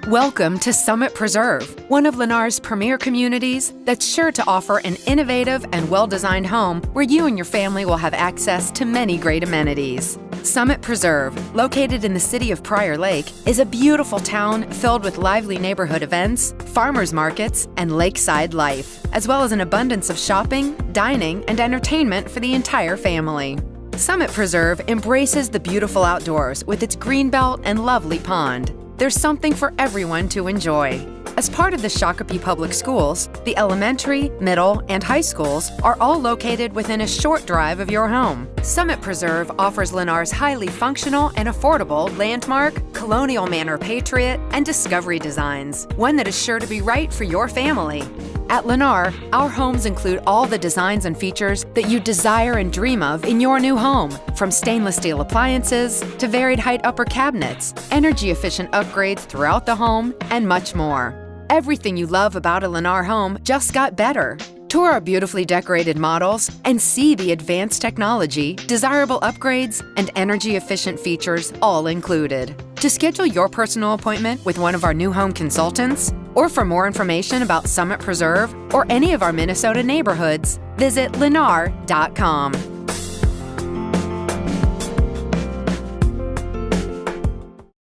Welcome to Summit Preserve, one of Lennar's premier communities that's sure to offer an innovative and well-designed home where you and your family will have access to many great amenities. Summit Preserve, located in the city of Prior Lake, is a beautiful town filled with lively neighborhood events, farmers markets, and lakeside life, as well as an abundance of shopping, dining, and entertainment for the entire family. Summit Preserve embraces the beautiful outdoors with its greenbelt and lovely pond. There's something for everyone to enjoy. As part of the Shakopee Public Schools, the elementary, middle, and high schools are all located within a short drive of your home. Summit Preserve offers Lennar's highly functional and affordable landmark, Colonial Manor Patriot, and Discovery designs, one that is sure to be right for your family. At Lennar, our homes include all the designs and features that you desire and dream of in your new home, from stainless steel appliances to varied height upper cabinets, energy-efficient upgrades throughout the home, and much more. Everything you love about a Lennar home just got better. Tour our beautifully decorated models and see the advanced technology, desirable upgrades, and energy-efficient features all included. To schedule your personal appointment with one of our new home consultants, or for more information about Summit Preserve or any of our Minnesota neighborhoods, visit lennar.com.